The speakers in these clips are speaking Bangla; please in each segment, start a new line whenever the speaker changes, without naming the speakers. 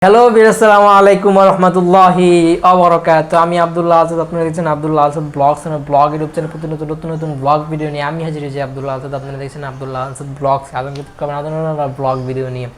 হ্যালো আসসালামু আলাইকুম ওয়া রাহমাতুল্লাহি ওয়া বারাকাতুহু। আমি আব্দুল্লাহ আজাদ, আপনারা দেখছেন Abdullah Azad blogs and blog YouTube channel. প্রতিদিন নতুন নতুন ব্লগ ভিডিও নিয়ে আমি হাজির হয়েছি আব্দুল্লাহ আজাদ। আপনারা দেখছেন Abdullah Azad blogs blog video নিয়ে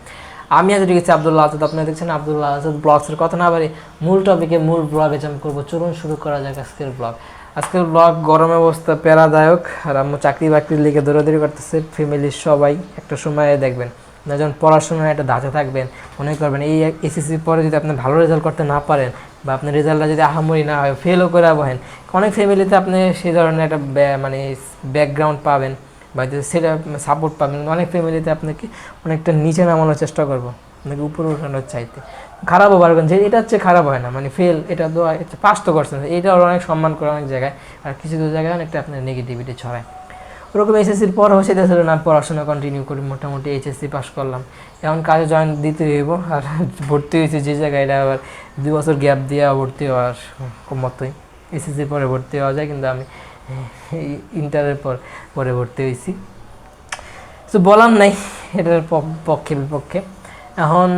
আমি হাজির হয়েছি আব্দুল্লাহ আজাদ। আপনারা দেখছেন আব্দুল্লাহ আজাদ ব্লগসের কথা না বাড়ি মূল টপিকে মূল ব্লগে জাম্প করবো। চলুন শুরু করা যাক আজকের ব্লগ। আজকের ব্লগ গরমের অবস্থা প্যারাদায়ক, আর আম্মু চাকরি বাকরির লিগে দৌড়াদৌড়ি করতেছে। ফ্যামিলির সবাই একটা সময়ে দেখবেন না, যখন পড়াশোনার একটা ধাঁচে থাকবেন, মনে করবেন এই এসএসসি পরে যদি আপনি ভালো রেজাল্ট করতে না পারেন, বা আপনার রেজাল্টটা যদি আহামরি না হয়, ফেলও করে বহেন, অনেক ফ্যামিলিতে আপনি সেই ধরনের একটা মানে ব্যাকগ্রাউন্ড পাবেন বা সেটা সাপোর্ট পাবেন। অনেক ফ্যামিলিতে আপনাকে অনেকটা নিচে নামানোর চেষ্টা করবো, আপনাকে উপরে উঠানোর চাইতে খারাপও পারবেন, যে এটা হচ্ছে খারাপ হয় না, মানে ফেল এটা তো পাস তো করছেন, এটা অনেক সম্মান করে অনেক জায়গায়, আর কিছু কিছু জায়গায় অনেকটা আপনার নেগেটিভিটি ছড়ায়। ওরকম এসএসসির পর সেটা ছিল না, পড়াশোনা কন্টিনিউ করি, মোটামুটি এইচএসসি পাস করলাম। এখন কাজে জয়েন দিতে হইব, আর ভর্তি হয়েছে যে জায়গায়, এটা আবার 2 বছর গ্যাপ দিয়ে ভর্তি হওয়ার মতোই। এসএসসির পরে ভর্তি হওয়া যায়, কিন্তু আমি ইন্টারের পরে ভর্তি হয়েছি। তো বলার নাই, এটার পক্ষে বিপক্ষে। এখন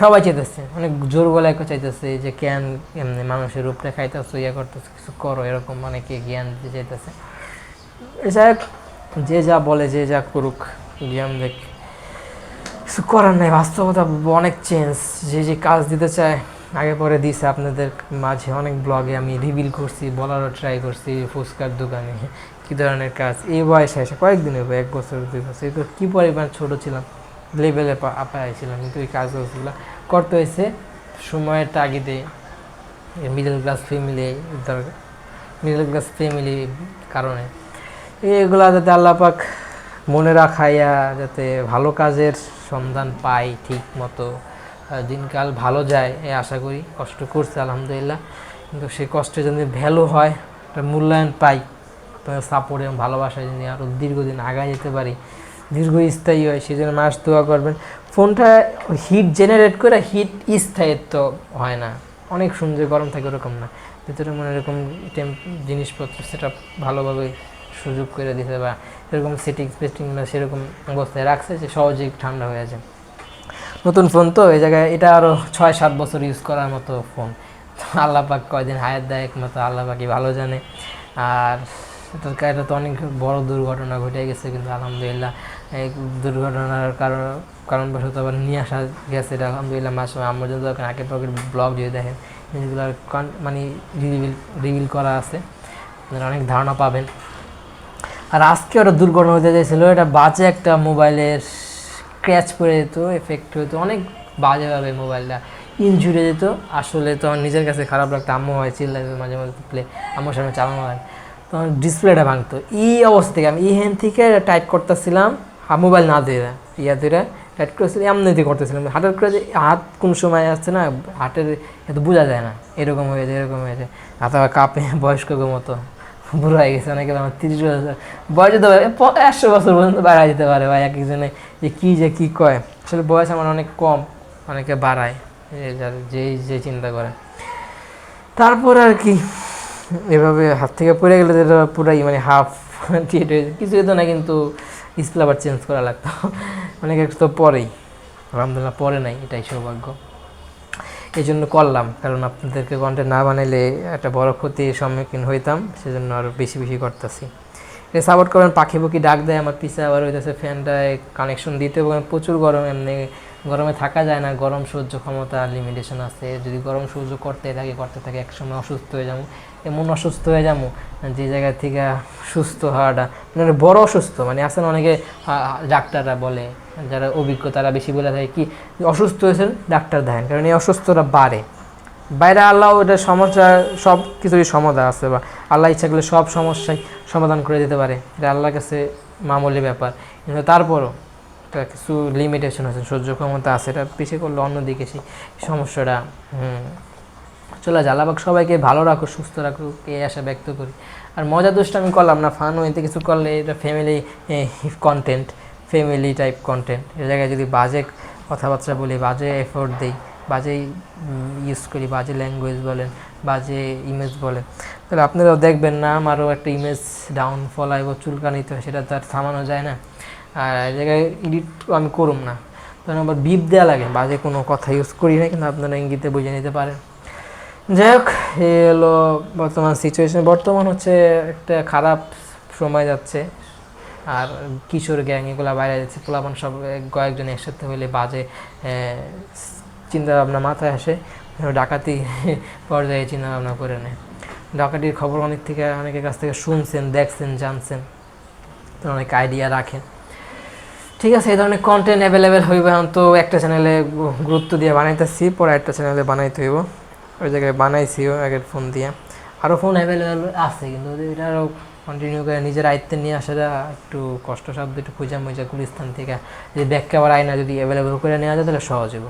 সবাই চাইতেছে, অনেক জোর গলায় চাইতেছে যে কেন এমনি মানুষের উপরে খাইতেছো, ইয়ে করতেছে, কিছু করো, এরকম অনেকে জ্ঞান দিতে চাইতেছে। যাই, যে যা বলে, যে যা করুক, জ্ঞান দেখ, কিছু করার নাই। বাস্তবতা অনেক চেঞ্জ। যে যে কাজ দিতে চায় আগে পরে দিছে, আপনাদের মাঝে অনেক ব্লগে আমি রিভিল করছি, বলারও ট্রাই করছি। ফুচকার দোকানে কী ধরনের কাজ, এই বয়সে এসে কয়েকদিন হবে, 1 বছর 2 বছর, তো কী পরিমাণ ছোটো ছিলাম, লেভেলে পাইছিলাম, কিন্তু এই কাজগুলো করতে হয়েছে সময়ের তাগিদে। মিডল ক্লাস ফ্যামিলি কারণে এগুলা যাতে আল্লাপাক মনে রাখাইয়া যাতে ভালো কাজের সন্ধান পাই, ঠিক মতো দিনকাল ভালো যায় এই আশা করি। কষ্ট করছে আলহামদুলিল্লাহ, কিন্তু সেই কষ্টে যদি ভ্যালু হয়, একটা মূল্যায়ন পাই, তোমার সাপোর্ট এবং ভালোবাসায় যদি আরও দীর্ঘদিন আগায় যেতে পারি, দীর্ঘস্থায়ী হয়, সেই জন্য মাস দোয়া করবেন। ফোনটা হিট জেনারেট করে হিট স্থায়িত্ব হয় না, অনেক সুন্দর গরম থাকে, ওরকম না। ভিতরে মনে এরকম জিনিসপত্র সেটা ভালোভাবে সুযোগ করে দিতে, বা এরকম সেটিং বা সেরকম অবস্থায় রাখছে যে সহজেই ঠান্ডা হয়ে যায়। নতুন ফোন তো এই জায়গায়, এটা আরও 6-7 বছর ইউজ করার মতো ফোন। আল্লাহ পাক কয়দিন হায়াত দেয় একমাত্র আল্লাহ পাকই ভালো জানে। আর এটা তো অনেক বড় দুর্ঘটনা ঘটে গেছে, কিন্তু আলহামদুলিল্লাহ এই দুর্ঘটনার কারণবশত আবার নিয়ে আসা গেছে, এটা আলহামদুলিল্লাহ। মাসে আমার জন্য আগে পকের ব্লগ যদি দেখেন, জিনিসগুলো মানে রিভিল করা আছে, আপনারা অনেক ধারণা পাবেন। আর আজকে ওটা দুর্ঘটনা হতে চাইছিলো, এটা বাজে একটা মোবাইলের ক্র্যাচ পড়ে যেত, এফেক্ট হতো অনেক বাজেভাবে, মোবাইলটা ইনজুরি যেত। আসলে তো আমার নিজের কাছে খারাপ লাগতো, আম্মু হয় চিল্লাই মাঝে মাঝে প্লে, আম্মুর সামনে চালানো হয়, তখন ডিসপ্লেটা ভাঙতো। এই অবস্থা থেকে আমি ইহ্যান থেকে টাইট করতেছিলাম, মোবাইল না দিয়ে ধরে টাইট করেছিলাম, এমনিতে করতেছিলাম। হাতের করে হাত কোন সময় আসছে না, হাতের এত বোঝা যায় না, এরকম হয়ে যায়, এরকম হয়ে যায়, হাত আবার কাঁপে বয়স্কের মতো। বুড়ো হয়ে গেছে অনেকে, আমার 30 বছর বয়স যেতে পারে, 100 বছর পর্যন্ত বাড়াই যেতে পারে ভাই। এক একজনে যে কী কয়, আসলে বয়স আমার অনেক কম, অনেকে বাড়ায়, যে চিন্তা করে। তারপর আর কি, এভাবে হাত থেকে পড়ে গেলে যেটা পুরাই মানে হাফ টিয়েট হয়ে যায়, কিছু হতো না, কিন্তু ডিসপ্লে আবার চেঞ্জ করা লাগতো। অনেকে তো পরেই, আলহামদুলিল্লাহ পরে নাই, এটাই সৌভাগ্য। এই জন্য করলাম, কারণ আপনাদেরকে কন্টেন্ট না বানাইলে একটা বড় ক্ষতির সম্মুখীন হইতাম, সেজন্য আরও বেশি বেশি করতেছি। এটা সাপোর্ট করেন। পাখি পাখি ডাক দেয় আমার পিছে, আবার হইতেছে ফ্যানটায় কানেকশন দিতে, প্রচুর গরম, এমনি গরমে থাকা যায় না, গরম সহ্য ক্ষমতা লিমিটেশন আছে। যদি গরম সহ্য করতে থাকে, একসময় অসুস্থ হয়ে যাবো, এমন অসুস্থ হয়ে যাবো যে জায়গা থেকে সুস্থ হওয়াটা মানে বড় অসুস্থ, মানে আসেন অনেকে ডাক্তাররা বলে, যারা অভিজ্ঞ তারা বেশি বলে থাকে কি, অসুস্থ হয়েছেন ডাক্তার দেখেন, কারণ এই অসুস্থতা বাইরে আল্লাহ ওটা সমস্যা, সব কিছুরই সমাধান আছে, বা আল্লাহ ইচ্ছা করলে সব সমস্যাই সমাধান করে দিতে পারে, এটা আল্লাহর কাছে মামুলি ব্যাপার। কিন্তু তারপরও কিছু লিমিটেশন আছে, সহ্য ক্ষমতা আছে, এটা পিছিয়ে করলে অন্যদিকে সেই সমস্যাটা চলে যায়। আল্লাহ পাক সবাইকে ভালো রাখুক, সুস্থ রাখুক, এই আশা ব্যক্ত করি। আর মজা দুষ্ট আমি করলাম না, ফান হইতে কিছু করলে এটা family content, family type content. এ জায়গায় যদি বাজে কথাবার্তা বলি, বাজে এফোর্ট দিই, বাজে ইউজ করি, বাজে ল্যাঙ্গুয়েজ বলেন, বাজে ইমেজ বলেন, তাহলে আপনারাও দেখবেন না আমারও একটা ইমেজ ডাউনফল আইব, চুলকানিতে হয়, সেটা তো আর থামানো যায় না। আর এই জায়গায় এডিট আমি করুম না, তখন আবার বিপ দেওয়া লাগে, বাজে কোনো কথা ইউজ করি না, কিন্তু আপনারা ইঙ্গিতে বুঝে নিতে পারেন। যাই হোক, এই হলো বর্তমান সিচুয়েশন। বর্তমান হচ্ছে একটা খারাপ সময় যাচ্ছে, আর কিশোর গ্যাং এগুলো বাইরে যাচ্ছে, পোলাপান সব কয়েকজন একসাথে হইলে বাজে চিন্তা ভাবনা মাথায় আসে, ডাকাতি পর্যায়ে চিন্তা ভাবনা করে নেয়। ডাকাতির খবর অনেকের কাছ থেকে শুনছেন, দেখছেন, জানছেন, তো অনেক আইডিয়া রাখেন। ঠিক আছে, এই ধরনের কন্টেন্ট অ্যাভেলেবেল হইবে। তো একটা চ্যানেলে গুরুত্ব দিয়ে বানাইতেছি, পরে একটা চ্যানেলে বানাইতে হইব। ওই জায়গায় বানাইছিও আগের ফোন দিয়ে, আরও ফোন অ্যাভেলেবেল আছে, কিন্তু এটা আরও কন্টিনিউ করে নিজের আয়ত্তে নিয়ে আসাটা একটু কষ্টসাধ্য। একটু খুঁজা মুজা গুলিস্তান থেকে যদি ব্যাখ্যা আবার আয়না যদি অ্যাভেলেবেল করে নেওয়া যায় তাহলে সহজ হইব।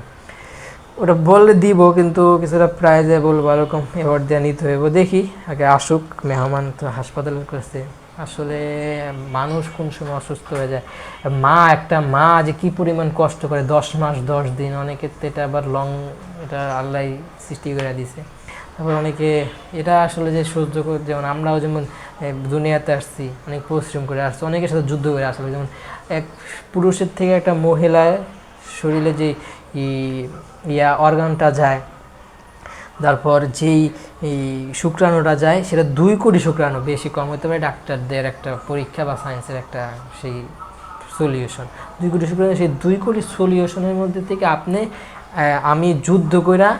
ওটা বললে দিব, কিন্তু কিছুটা প্রাইজে বলবো, এরকম অ্যাওয়ার্ড দেওয়া নিতে হইব। দেখি আগে আসুক মেহমান, তো হাসপাতালে করছে। আসলে মানুষ কোন সময় অসুস্থ হয়ে যায়, একটা মা যে কী পরিমাণ কষ্ট করে 10 মাস 10 দিন, অনেকের তো এটা আবার এটা আল্লাহ সৃষ্টি করে দিছে। তারপর অনেকে এটা আসলে যে সহ্য করে, যেমন আমরাও যেমন দুনিয়াতে আসছি, অনেক পরিশ্রম করে আসছি, অনেকের সাথে যুদ্ধ করে আসলে, যেমন এক পুরুষের থেকে একটা মহিলার শরীরে যে অর্গানটা যায়, তারপর যেই শুক্রাণুটা যায়, সেটা 2 কোটি শুক্রাণু, বেশি কম হতে পারে, ডাক্তারদের একটা পরীক্ষা বা সায়েন্সের একটা সেই সলিউশন। 2 কোটি শুক্রাণু, সেই 2 কোটি সলিউশনের মধ্যে থেকে আমি যুদ্ধ কইরা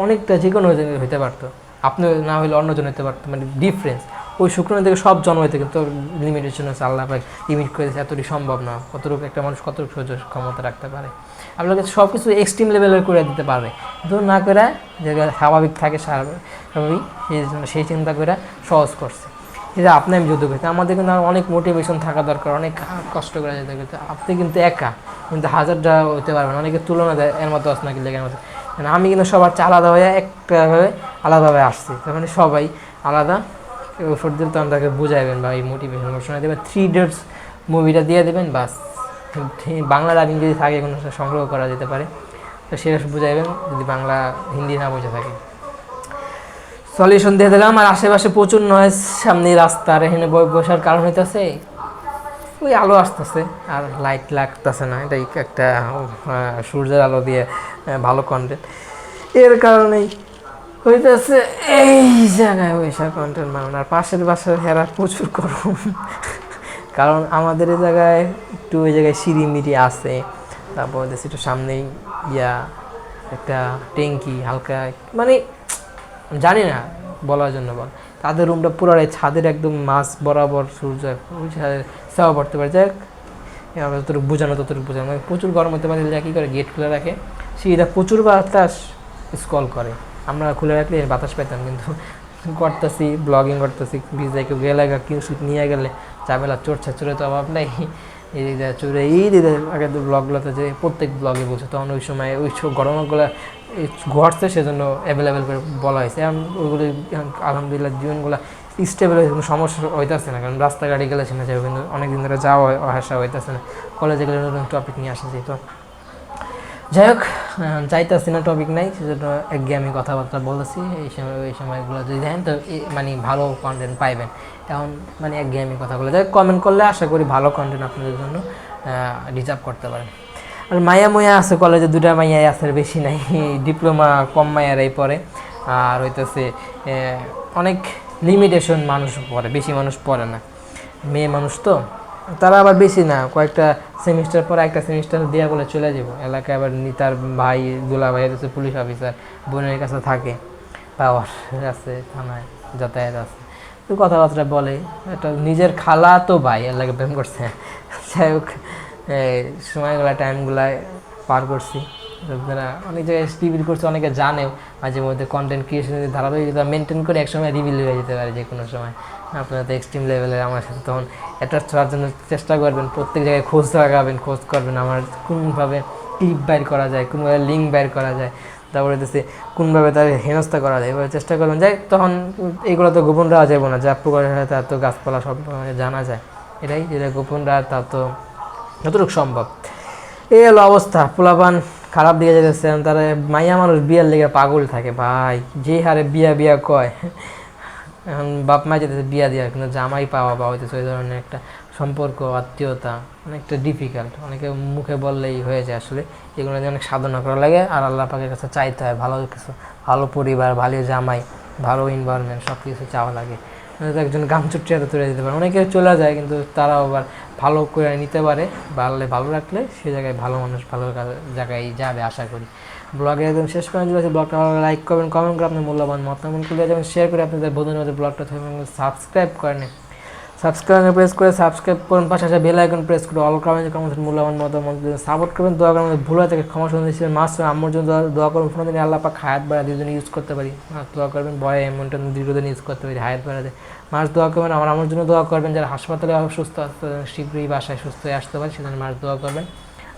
অনেকটা যে কোনো হইতে পারতো, আপনি না হইলে অন্যজন হইতে পারতো, মানে ডিফারেন্স ওই শুক্রাণু থেকে সব জন্ম হইতে, কিন্তু লিমিটেশন আছে, আল্লাহ পাক লিমিট করে দিয়েছে, এতটি সম্ভব না। কতটুকু একটা মানুষ কতটুকু সহ্য ক্ষমতা রাখতে পারে, আপনাকে সব কিছু এক্সট্রিম লেভেলের করে দিতে পারবে, কিন্তু না করে যে স্বাভাবিক থাকে স্বাভাবিক, সেই চিন্তা করে সহজ করছে। এটা আপনি আমি যুদ্ধ করতে, আমাদের কিন্তু অনেক মোটিভেশন থাকা দরকার, অনেক কষ্ট করে যেতে করতে। আপনি কিন্তু একা, কিন্তু হাজারটা হতে পারবেন, অনেকের তুলনা দেয় এর মতো আসনা কি লেগের মতো। আমি কিন্তু সবার আলাদা হয়ে একটাভাবে আলাদাভাবে আসছি, তার মানে সবাই আলাদা। ওষুধ দিলে তো তাকে বুঝাইবেন বা এই মোটিভেশন শোনা দেবেন, 3 Idiots মুভিটা দিয়ে দেবেন, বাস। বাংলা ডাবিং যদি থাকে কোনো সংগ্রহ করা যেতে পারে, তো সেটা বুঝাইবেন যদি বাংলা হিন্দি না বুঝে থাকে। সলিউশন দিয়ে দিলাম। আর আশেপাশে প্রচুর নয়েজ, সামনে রাস্তার এখানে বসার কারণ হইতেছে ওই আলো আসতেছে আর লাইট লাগতেছে না, এটাই একটা সূর্যের আলো দিয়ে ভালো কন্টেন্ট, এর কারণেই হইতেছে এই জায়গায় ওইসব কন্টেন্ট বানানো। আর পাশের বাসার হেরার প্রচুর গরম, কারণ আমাদের এই জায়গায় একটু ওই জায়গায় সিঁড়িমিড়ি আছে, তারপর দেখছি একটু সামনেই একটা ট্যাঙ্কি হালকা, মানে জানি না বলার জন্য বল, তাদের রুমটা পুরাই ছাদের একদম মাছ বরাবর সূর্য ওই সেবা পড়তে পারে। যাই হোক, যতটুকু বোঝানো মানে প্রচুর গরম হতে পারে, কী করে গেট খুলে রাখে, সিঁড়িটা প্রচুর বাতাস স্কল করে, আমরা খুলে রাখলে বাতাস পেতাম, কিন্তু করতেছি ব্লগিং করতেছি, ভিজে কেউ গেলে কেউ শুট নিয়ে গেলে ঝামেলা, চোরে তো অভাব নেই, এই দিদা চোরে এই দিদা আগে ব্লগগুলোতে যে প্রত্যেক ব্লগে বলছে, তখন ওই সময় ওই গরমগুলো ঘটছে, সেজন্য অ্যাভেলেবেল করে বলা হয়েছে। এখন ওইগুলো আলহামদুলিল্লাহ জীবনগুলো স্টেবল হয়ে কোনো সমস্যা হইতেছে না, কারণ রাস্তাঘাটে গেলে সেখানে যাবে, কিন্তু অনেকদিন ধরে যাওয়া আসা হইতেছে না, কলেজে গেলে নতুন টপিক নিয়ে আসা যেত। যাই হোক, চাইতেছি না টপিক নাই, সেজন্য একঘেয়েমি কথাবার্তা বলেছি। এই সময়গুলো যদি দেখেন তো মানে ভালো কন্টেন্ট পাইবেন, এখন মানে একঘেয়েমি কথাগুলো যাই কমেন্ট করলে আশা করি ভালো কন্টেন্ট আপনাদের জন্য রিজার্ভ করতে পারেন। আর মায়া আছে কলেজে, 2টা মাইয়াই আছে, বেশি নাই, ডিপ্লোমা কম মায়ারাই পড়ে, আর হইতেছে অনেক লিমিটেশন মানুষ পড়ে, বেশি মানুষ পড়ে না, মেয়ে মানুষ তো, তারা আবার বেশি না, কয়েকটা সেমিস্টার পরে একটা সেমিস্টার দেওয়া বলে চলে যাব এলাকায়। আবার তার ভাই দুলা ভাই হচ্ছে পুলিশ অফিসার, বোনের কাছে থাকে, পাওয়ার আছে, থানায় যাতায়াত আছে, তো কথাবার্তা বলে, একটা নিজের খালা তো ভাই এলাকা প্রেম করছে। যাই হোক, সময়গুলা টাইমগুলায় পার করছি, যারা অনেক জায়গায় টিভি করছে, অনেকে জানেও, মাঝে মধ্যে কন্টেন্ট ক্রিয়েশনের ধারাবাহিকতা মেনটেন করে একসময় রিভিল হয়ে যেতে পারে যে কোনো সময়। আপনারা তো এক্সট্রিম লেভেলের আমার সাথে তখন অ্যাটাচ হওয়ার জন্য চেষ্টা করবেন, প্রত্যেক জায়গায় খোঁজ লাগাবেন, খোঁজ করবেন আমার কোনভাবে ক্লিপ বাইর করা যায়, কোনভাবে লিঙ্ক বাইর করা যায়, তারপরে দেখছে কোনভাবে তার হেনস্থা করা যায়, এভাবে চেষ্টা করবেন। যাই তখন এগুলো তো গোপন রাখা যাবে না, যা প্রকাশ হয় তার তো গাছপালা সব জানা যায়, এটাই যেটা গোপন রাখা তা তো যতটুকু সম্ভব। এই হলো অবস্থা, পোলাপান খারাপ দিকে যেতেছে, তারা মাইয়া মানুষ বিয়ার লেগে পাগল থাকে ভাই, যে হারে বিয়া কয়, এখন বাপ মা যেতেছে বিয়া দেওয়ার, কিন্তু জামাই পাওয়া হইতেছে ওই ধরনের একটা সম্পর্ক, আত্মীয়তা অনেকটা ডিফিকাল্ট, অনেকে মুখে বললেই হয়ে যায়। আসলে এগুলো নিয়ে অনেক সাধনা করা লাগে, আর আল্লাহ পাকের কাছে চাইতে হয় ভালো কিছু, ভালো পরিবার, ভালো জামাই, ভালো এনভায়রনমেন্ট, সব কিছু চাওয়া লাগে। তো একজন গামচুটিয়াতে তুলে দিতে পারে, অনেকে চলে যায় কিন্তু তারাও আবার ভালো করে নিতে পারে, ভালো রাখলে সে জায়গায় ভালো মানুষ ভালো জায়গায় যাবে আশা করি। ব্লগে একদম শেষ পর্যন্ত চলে আসে। ব্লগটা ভালো লাইক করবেন, কমেন্ট করে আপনার মূল্যবান মতামত করে যাবেন, শেয়ার করে আপনাদের বন্ধুদের মধ্যে ব্লগটা সাবস্ক্রাইব করেন, সাবস্ক্রাইব প্রেস করে সাবস্ক্রাইব করুন, পাশে বেল আইকন প্রেস করে অল কমেন্ট মূল্যবান মতামত সাপোর্ট করবেন, দোয়া করেন, ভুল হয়ে থাকে ক্ষমা সুন্দর হিসেবে মাস আম্মুর জন্য দোয়া করুন, কোনো দিন আল্লাহ পাক হায়াত বাড়া দুজন ইউজ করতে পারি, দোয়া করবেন, বয় এমনটা দীর্ঘদিন ইউজ করতে পারি, হায়াত বাড়াতে মাস দোয়া করবেন। আমার জন্য দোয়া করবেন, যারা হাসপাতালে সুস্থ আছে শীঘ্রই বাসায় সুস্থ হয়ে আসতে পারে সেজন্য মাস দোয়া করবেন।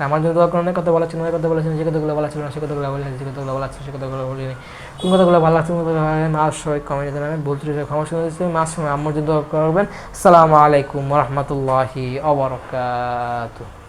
আমার জন্য দোয়া করেন, কথা বলা ছিল না, কথা বলেছেন, যে কথাগুলো বলা ছিল না সে কথাগুলো বলেন, যে কথাগুলো বলা ছিল সে কথাগুলো বলিনি, কোন কথাগুলো ভালো লাগছে কোন কথাগুলো মাস সবাই কমেন্টে জানাবেন, বলতে ক্ষমা শুনেছি মাস সময় আমার জন্য দোয়া করবেন। আসসালামু আলাইকুম ওয়া রাহমাতুল্লাহি ওয়া বারাকাতুহু।